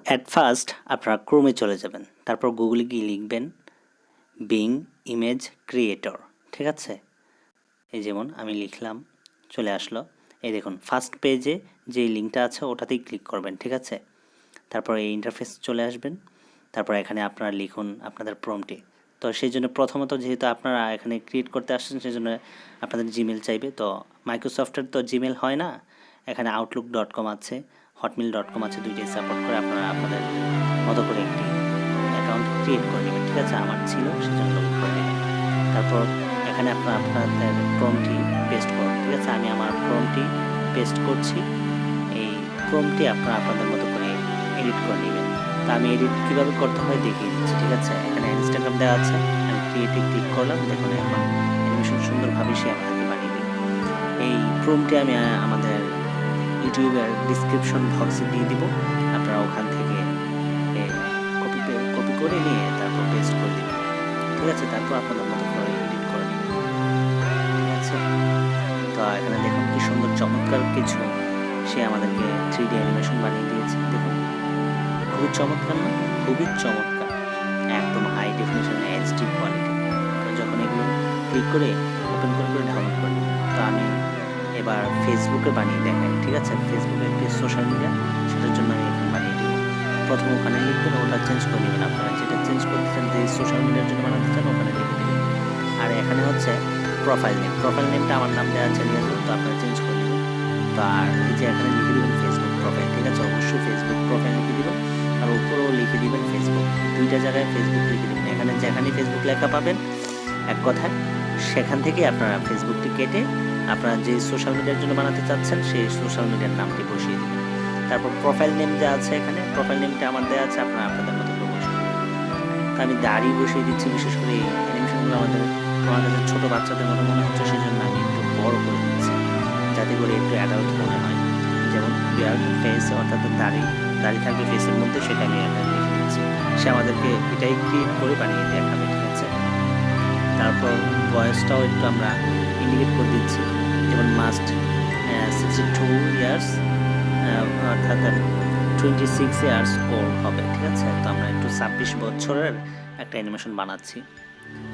At first আপনারা ক্রোমে চলে যাবেন, তারপর গুগলে গিয়ে লিখবেন বিং ইমেজ ক্রিয়েটর। ঠিক আছে, এই যেমন আমি লিখলাম, চলে আসলো। এই দেখুন ফার্স্ট পেজে যে লিঙ্কটা আছে ওটাতেই ক্লিক করবেন। ঠিক আছে, তারপর এই ইন্টারফেস চলে আসবেন। তারপর এখানে আপনারা লিখুন আপনাদের প্রম্পটে। তো সেই জন্য প্রথমত যেহেতু আপনারা এখানে ক্রিয়েট করতে আসছেন, সেই জন্য আপনাদের জিমেল চাইবে। তো মাইক্রোসফটের তো জিমেল হয় না, এখানে outlook.com আছে, hotmail.com আছে, দুইটাই সাপোর্ট করে। আপনারা আপনাদের মতো করে একটি অ্যাকাউন্ট ক্রিয়েট করে নেবেন। ঠিক আছে, আমার ছিল, সেজন্য লগ ইন করে নেবেন। তারপর এখানে আপনারা আপনাদের প্রম্পটটি পেস্ট করুন। ঠিক আছে, আমি আমার প্রম্পটটি পেস্ট করছি। এই প্রম্পটটি আপনারা আপনাদের মতো করে এডিট করে নেবেন। তা আমি এডিট কীভাবে করতে হয় দেখিয়ে দিচ্ছি। ঠিক আছে, এখানে ইনস্টাগ্রাম দেওয়া আছে, আমি ক্রিয়েটিভ ক্লিক করলাম। দেখুন এখন অ্যানিমেশন সুন্দরভাবে সে আমাদেরকে বানিয়ে দিল। এই প্রম্পটটি আমি আমাদের ইউটিউবের ডিসক্রিপশন বক্সে দিয়ে দিব, আপনারা ওখান থেকে কপি করে নিয়ে তারপর পেস্ট করে দেবেন। ঠিক আছে, তারপর আপনাদের মতো করে এডিট করে নেবেন। ঠিক আছে, তো এখানে দেখুন কি সুন্দর চমৎকার কিছু সে আমাদেরকে 3D অ্যানিমেশন বানিয়ে দিয়েছে। দেখুন খুবই চমৎকার না? খুবই চমৎকার, একদম হাই ডেফিনেশন এইচডি কোয়ালিটি। যখন এগুলো ক্লিক করে ওপেন করে ডাউনলোড করে নেবেন। তো আমি এবার ফেসবুকে বানিয়ে দেখাই। ঠিক আছে, ফেসবুকে একটি সোশ্যাল মিডিয়া, সেটার জন্য আমি এখানে বানিয়ে দেবো। প্রথম ওখানে লিখবেন, ওটা চেঞ্জ করে নেবেন। আপনারা যেটা চেঞ্জ করতে চান, যে সোশ্যাল মিডিয়ার জন্য বানাতে চান, ওখানে লিখে দেবেন। আর এখানে হচ্ছে প্রোফাইল নেমটা আমার নাম দেওয়া আছে রিয়াজুল, তো আপনারা চেঞ্জ করে দেবেন। তো আর এই যে এখানে লিখে দেবেন ফেসবুক প্রোফাইল। ঠিক আছে, অবশ্যই ফেসবুক প্রোফাইল লিখে দেবেন, আর উপরেও লিখে দিবেন ফেসবুক। দুইটা জায়গায় ফেসবুক লিখে দেবেন। এখানে যেখানেই ফেসবুক লেখা পাবেন, এক কথায় সেখান থেকে আপনারা ফেসবুকটি কেটে আপনারা যে সোশ্যাল মিডিয়ার জন্য বানাতে চাচ্ছেন সেই সোশ্যাল মিডিয়ার নামটি বসিয়ে দেবেন। তারপর প্রোফাইল নেম যা আছে, এখানে প্রোফাইল নেমটা আমার দেওয়া আছে, আপনারা আপনাদের মতো করে বসিয়ে দেবেন। তো আমি দাড়ি বসিয়ে দিচ্ছি, বিশেষ করে এই অ্যানিমেশনগুলো আমার কাছে ছোটো বাচ্চাদের মতো মনে হচ্ছে, সেই জন্য আমি একটু বড় করে দিচ্ছি, যাতে করে একটু অ্যাডাল্ট মনে হয়। যেমন বিয়ার্ড ফেস, অর্থাৎ দাড়ি থাকবে ফেসের মধ্যে, সেটা আমি এখানে লিখে দিচ্ছি। সে আমাদেরকে এটাই ক্রিয়েট করে বানিয়ে দেখাবে। ঠিক আছে, তারপর বয়সটাও একটু আমরা ইন্ডিকেট করে দিচ্ছি, যেমন মাস্ট 62 ইয়ার্স, অর্থাৎ 26 ইয়ার্স ওল্ড হবে। ঠিক আছে, তো আমরা একটু 26 বছরের একটা অ্যানিমেশন বানাচ্ছি।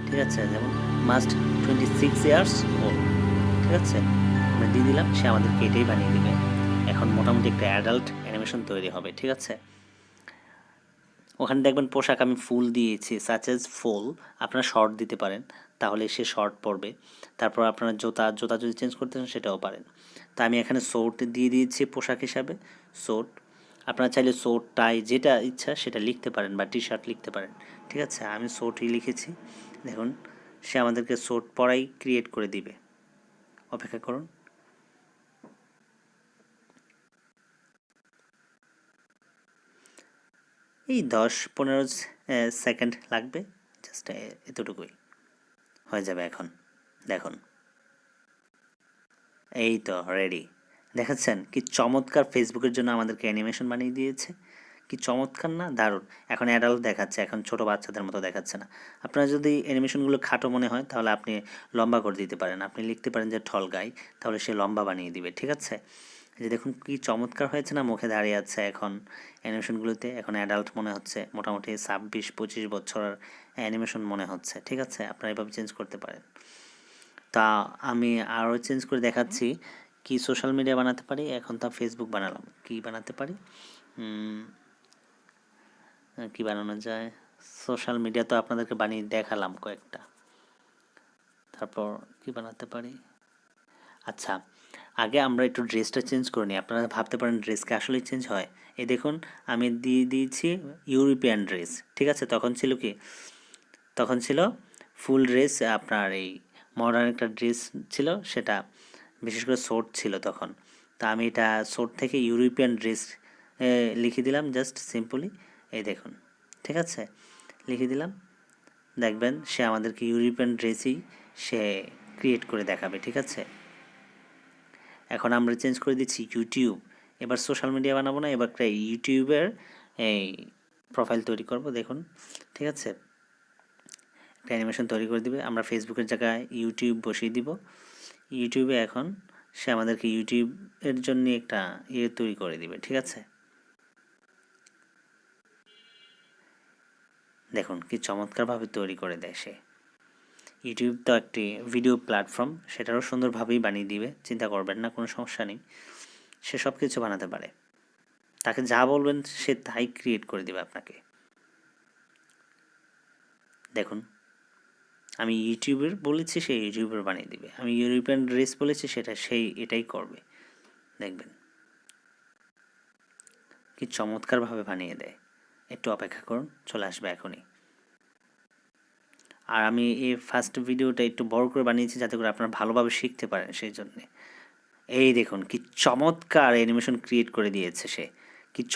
ঠিক আছে, যেমন মাস্ট 26 ইয়ার্স ওল্ড। ঠিক আছে, আমরা দিয়ে দিলাম, সে আমাদেরকে এটাই বানিয়ে দেবে। এখন মোটামুটি একটা অ্যাডাল্ট অ্যানিমেশন তৈরি হবে। ঠিক আছে, ওখানে দেখবেন পোশাক আমি ফুল দিয়েছি, সাচ এজ ফুল। আপনারা শর্ট দিতে পারেন, তাহলে সে শর্ট পরবে। তারপর আপনারা জুতা যদি চেঞ্জ করতে চান সেটাও পারেন। তা আমি এখানে সোট দিয়ে দিয়েছি পোশাক হিসাবে, সোট। আপনারা চাইলে সোট টাই যেটা ইচ্ছা সেটা লিখতে পারেন, বা টি শার্ট লিখতে পারেন। ঠিক আছে, আমি সোটই লিখেছি। দেখুন সে আমাদেরকে সোট পরাই ক্রিয়েট করে দিবে। অপেক্ষা করুন। এই 10-15 সেকেন্ড লাগবে, জাস্ট এতটুকুই হয়ে যাবে। এখন দেখুন, এই তো রেডি। দেখাচ্ছেন কি চমৎকার, ফেসবুকের জন্য আমাদেরকে অ্যানিমেশন বানিয়ে দিয়েছে। কি চমৎকার না? দারুণ। এখন অ্যাডাল্ট দেখাচ্ছে, এখন ছোটো বাচ্চাদের মতো দেখাচ্ছে না। আপনার যদি অ্যানিমেশনগুলো খাটো মনে হয়, তাহলে আপনি লম্বা করে দিতে পারেন। আপনি লিখতে পারেন যে ঠল গাই, তাহলে সে লম্বা বানিয়ে দিবে। ঠিক আছে, এই যে দেখুন কি চমৎকার হয়েছে না? মুখে দাঁড়িয়ে আছে এখন অ্যানিমেশনগুলোতে। এখন অ্যাডাল্ট মনে হচ্ছে, মোটামুটি 26-25 বছরের অ্যানিমেশন মনে হচ্ছে। ঠিক আছে, আপনারা এভাবে চেঞ্জ করতে পারেন। তা আমি আরও চেঞ্জ করে দেখাচ্ছি কি সোশ্যাল মিডিয়া বানাতে পারি। এখন তো ফেসবুক বানালাম, কি বানাতে পারি, কি বানানো যায়। সোশ্যাল মিডিয়া তো আপনাদেরকে বানিয়ে দেখালাম কয়েকটা, তারপর কি বানাতে পারি। আচ্ছা, আগে আমরা একটু ড্রেসটা চেঞ্জ করে নিই। আপনারা ভাবতে পারেন ড্রেসকে আসলেই চেঞ্জ হয়। এই দেখুন আমি দিয়ে দিয়েছি ইউরোপিয়ান ড্রেস। ঠিক আছে, তখন ছিল ফুল ড্রেস, আপনার এই মডার্ন একটা ড্রেস ছিল, সেটা বিশেষ করে শর্ট ছিল তখন। তা আমি এটা শর্ট থেকে ইউরোপিয়ান ড্রেস লিখে দিলাম, জাস্ট সিম্পলি। এই দেখুন, ঠিক আছে, লিখে দিলাম। দেখবেন সে আমাদেরকে ইউরোপিয়ান ড্রেসই সে ক্রিয়েট করে দেখাবে। ঠিক আছে, এখন আমরা চেঞ্জ করে দিচ্ছি ইউটিউব। এবার সোশ্যাল মিডিয়া বানাবো না, এবার ইউটিউবের এই প্রোফাইল তৈরি করব। দেখুন, ঠিক আছে, একটা অ্যানিমেশন তৈরি করে দিবে। আমরা ফেসবুকের জায়গায় ইউটিউব বসিয়ে দিব। ইউটিউবে এখন সে আমাদেরকে ইউটিউবের জন্য একটা তৈরি করে দিবে। ঠিক আছে, দেখুন কি চমৎকারভাবে তৈরি করে দেয় সে। ইউটিউব তো একটি ভিডিও প্ল্যাটফর্ম, সেটারও সুন্দরভাবেই বানিয়ে দিবে, চিন্তা করবেন না, কোনো সমস্যা নেই। সে সব কিছু বানাতে পারে, তাকে যা বলবেন সে তাই ক্রিয়েট করে দিবে আপনাকে। দেখুন, আমি ইউটিউবের বলেছি, সে ইউটিউবের বানিয়ে দিবে। আমি ইউরোপিয়ান ড্রেস বলেছি, সেটা সেই এটাই করবে। দেখবেন কি চমৎকারভাবে বানিয়ে দেয়। একটু অপেক্ষা করুন, চলে আসবে এখনই। আর আমি এই ফার্স্ট ভিডিওটা একটু বড় করে বানিয়েছি যাতে করে আপনারা ভালোভাবে শিখতে পারেন, সেই জন্যে। এই দেখুন কি চমৎকার অ্যানিমেশন ক্রিয়েট করে দিয়েছে সে।